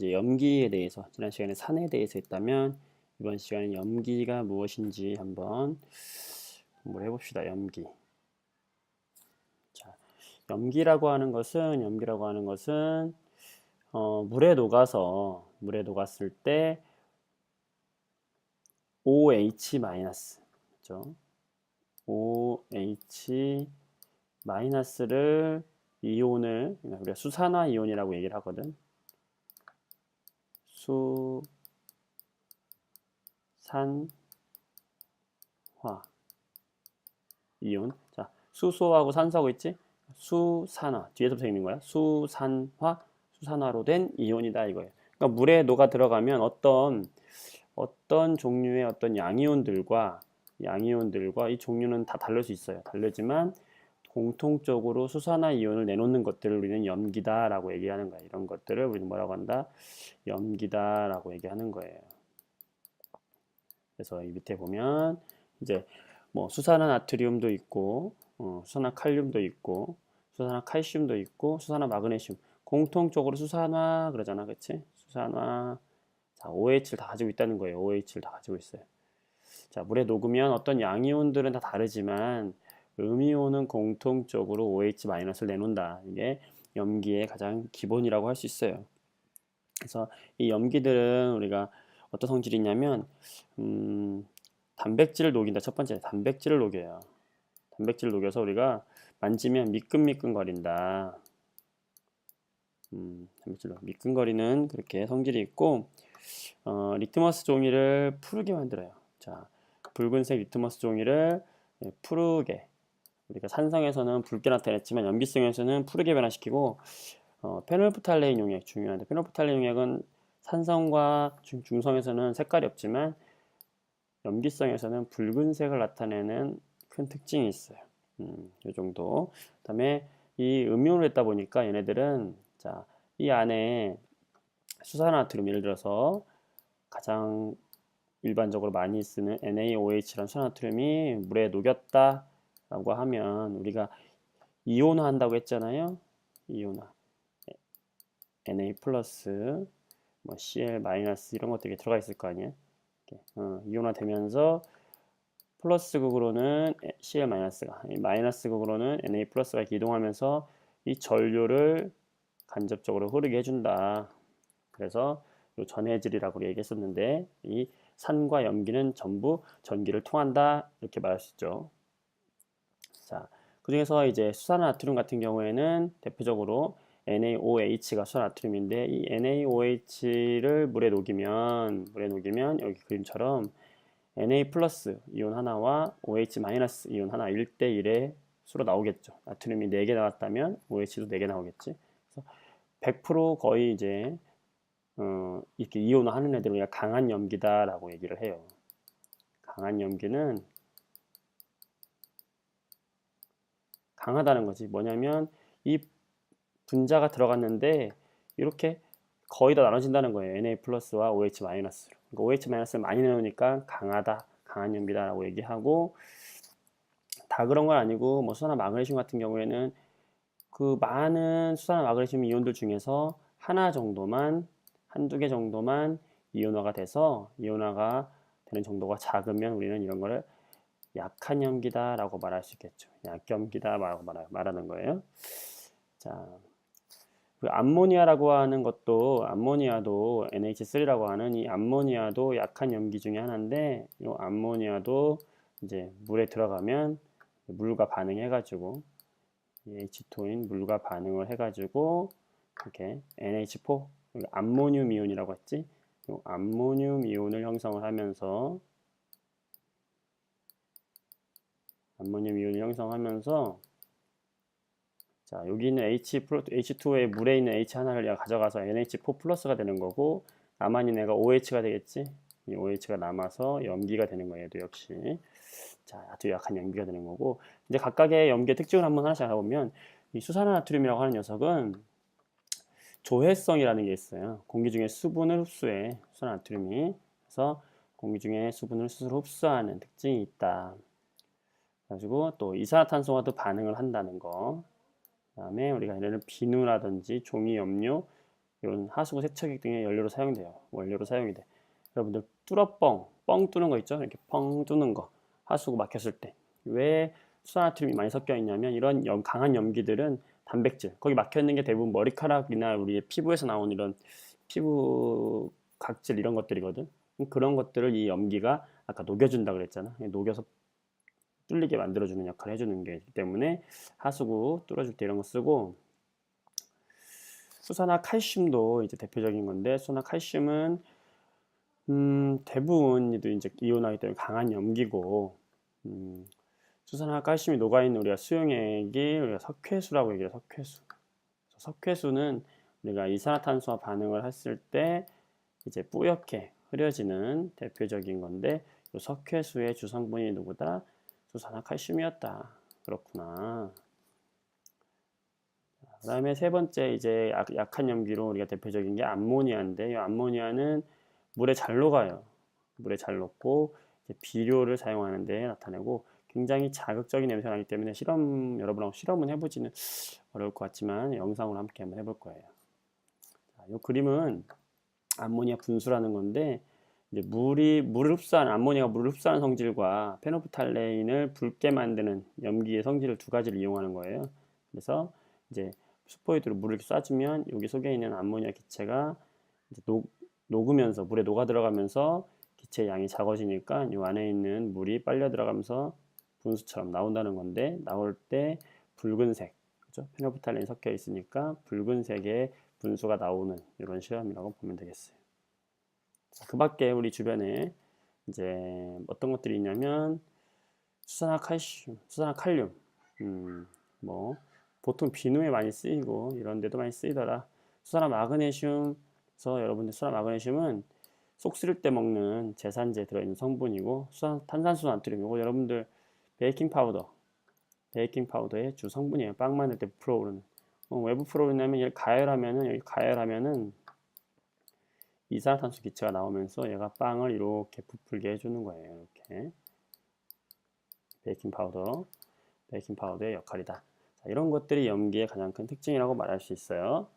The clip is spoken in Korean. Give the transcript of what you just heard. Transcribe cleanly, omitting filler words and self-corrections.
이제 염기에 대해서, 지난 시간에 산에 대해서 했다면 이번 시간에 염기가 무엇인지 한번 공부를 해봅시다. 염기. 자, 염기라고 하는 것은 물에 녹았을 때 OH 마이너스, 그죠? OH 마이너스를 이온을 우리가 수산화 이온이라고 얘기를 하거든. 수산화 이온. 자, 수소하고 산소하고 있지? 수산화 뒤에서 붙어 있는 거야. 수산화로 된 이온이다 이거예요. 그러니까 물에 녹아 들어가면 어떤 종류의 어떤 양이온들과 이 종류는 다 다를 수 있어요. 다르지만 공통적으로 수산화 이온을 내놓는 것들을 우리는 염기다라고 얘기하는 거예요. 이런 것들을 우리는 뭐라고 한다? 염기다라고 얘기하는 거예요. 그래서 이 밑에 보면 이제 뭐 수산화 나트륨도 있고, 수산화 칼륨도 있고, 수산화 칼슘도 있고, 수산화 마그네슘. 공통적으로 수산화 그러잖아, 그치? 수산화. 자, OH를 다 가지고 있다는 거예요. OH를 다 가지고 있어요. 자, 물에 녹으면 어떤 양이온들은 다 다르지만 음이온은 공통적으로 OH-를 내놓는다. 이게 염기의 가장 기본이라고 할 수 있어요. 그래서 이 염기들은 우리가 어떤 성질이 있냐면 단백질을 녹인다. 첫 번째, 단백질을 녹여요. 단백질을 녹여서 우리가 만지면 미끈미끈거린다. 단백질로 미끈거리는 그렇게 성질이 있고, 리트머스 종이를 푸르게 만들어요. 자, 붉은색 리트머스 종이를 푸르게, 우리가 산성에서는 붉게 나타냈지만 염기성에서는 푸르게 변화시키고, 페놀프탈레인 용액 중요한데, 페놀프탈레인 용액은 산성과 중성에서는 색깔이 없지만 염기성에서는 붉은색을 나타내는 큰 특징이 있어요. 이 정도. 그다음에 이 음이온을 했다 보니까 얘네들은, 자, 이 안에 수산화나트륨, 예를 들어서 가장 일반적으로 많이 쓰는 NaOH라는 수산화나트륨이 물에 녹였다라고 하면 우리가 이온화 한다고 했잖아요. 이온화. Na 플러스, 뭐 Cl 마이너스 이런 것들이 들어가 있을 거 아니에요. 이온화 되면서 플러스 극으로는 Cl 마이너스가, 마이너스 극으로는 Na 플러스가 이동하면서 이 전류를 간접적으로 흐르게 해준다. 그래서 전해질이라고 얘기했었는데, 이 산과 염기는 전부 전기를 통한다 이렇게 말할 수 있죠. 자, 그중에서 이제 수산화나트륨 같은 경우에는 대표적으로 NaOH가 수산화나트륨인데, 이 NaOH를 물에 녹이면 여기 그림처럼 Na 플러스 이온 하나와 OH 마이너스 이온 하나 1대1의 수로 나오겠죠. 나트륨이 4개 나왔다면 OH도 4개 나오겠지. 그래서 100% 거의 이제 이렇게 이온화 하는 애들은 우리가 강한 염기다라고 얘기를 해요. 강한 염기는 강하다는 거지. 뭐냐면 이 분자가 들어갔는데 이렇게 거의 다 나눠진다는 거예요. Na 플러스와 OH 마이너스로. 그러니까 OH 마이너스를 많이 내놓으니까 강하다, 강한 염기다라고 얘기하고, 다 그런 건 아니고, 뭐 수산화 마그네슘 같은 경우에는 그 많은 수산화 마그네슘 이온들 중에서 한두 개 정도만 이온화가 되는 정도가 작으면 우리는 이런 거를 약한 염기다라고 말할 수 있겠죠. 약염기다라고 말하는 거예요. 자, 그 암모니아라고 하는 것도, 암모니아도 NH3라고 하는 이 암모니아도 약한 염기 중에 하나인데, 이 암모니아도 이제 물에 들어가면 물과 반응해가지고, H2인 물과 반응을 해가지고 이렇게 NH4, 암모늄 이온이라고 했지? 이 암모늄 이온을 형성을 하면서 자, 여기 있는 H2에 물에 있는 H 하나를 가져가서 NH4 플러스가 되는 거고, 남아있는 애가 OH가 되겠지? 이 OH가 남아서 염기가 되는 거예요. 얘도 역시. 자, 아주 약한 염기가 되는 거고, 이제 각각의 염기의 특징을 한번 하나씩 알아보면, 이 수산화나트륨이라고 하는 녀석은 조해성이라는 게 있어요. 공기 중에 수분을 흡수해, 수산화나트륨이. 그래서 공기 중에 수분을 스스로 흡수하는 특징이 있다. 그래가지고 또 이산화탄소와도 반응을 한다는 거. 그 다음에 우리가 예를 들면 비누라든지 종이 염료, 이런 하수구 세척액 등의 연료로 사용돼요. 원료로 사용이 돼. 여러분들 뻥 뚫는 거 있죠? 이렇게 뻥 뚫는 거. 하수구 막혔을 때. 왜 수산화트륨이 많이 섞여 있냐면 이런 강한 염기들은 단백질, 거기 막혀 있는 게 대부분 머리카락이나 우리의 피부에서 나오는 이런 피부 각질 이런 것들이거든. 그런 것들을 이 염기가 아까 녹여준다 그랬잖아. 녹여서 뚫리게 만들어주는 역할을 해주는 게 있기 때문에 하수구 뚫어줄 때 이런 거 쓰고, 수산화 칼슘도 이제 대표적인 건데, 수산화 칼슘은 대부분 이제 이온하기 때문에 강한 염기고, 수산화 칼슘이 녹아있는 우리가 수용액이 우리가 석회수라고 얘기해요. 석회수. 석회수는 우리가 이산화탄소와 반응을 했을 때 이제 뿌옇게 흐려지는 대표적인 건데, 이 석회수의 주성분이 누구다? 수산화 칼슘이었다. 그렇구나. 그 다음에 세 번째 이제 약한 염기로 우리가 대표적인 게 암모니아인데, 이 암모니아는 물에 잘 녹아요. 물에 잘 녹고 이제 비료를 사용하는 데 나타내고 굉장히 자극적인 냄새가 나기 때문에 여러분하고 실험은 해보지는 어려울 것 같지만 영상으로 함께 한번 해볼 거예요. 자, 이 그림은 암모니아 분수라는 건데, 이제 암모니아가 물을 흡수하는 성질과 페노프탈레인을 붉게 만드는 염기의 성질을 두 가지를 이용하는 거예요. 그래서 이제 스포이드로 물을 이렇게 쏴주면 여기 속에 있는 암모니아 기체가 이제 녹으면서 물에 녹아 들어가면서 기체의 양이 작아지니까 이 안에 있는 물이 빨려 들어가면서 분수처럼 나온다는 건데, 나올 때 붉은색, 그죠? 페노프탈레인 섞여 있으니까 붉은색의 분수가 나오는 이런 시험이라고 보면 되겠어요. 그 밖에 우리 주변에 이제 어떤 것들이 있냐면 수산화 칼슘, 수산화 칼륨, 뭐 보통 비누에 많이 쓰이고 이런 데도 많이 쓰이더라. 수산화 마그네슘, 그래서 여러분들 수산화 마그네슘은 속 쓰릴 때 먹는 제산제 들어있는 성분이고, 탄산수 나트륨, 이거 여러분들 베이킹 파우더의 주 성분이에요. 빵 만들 때 부풀어 오르는. 왜 부풀어 오르냐면 여기 가열하면은 이산화탄소 기체가 나오면서 얘가 빵을 이렇게 부풀게 해주는 거예요. 이렇게 베이킹 파우더의 역할이다. 자, 이런 것들이 염기의 가장 큰 특징이라고 말할 수 있어요.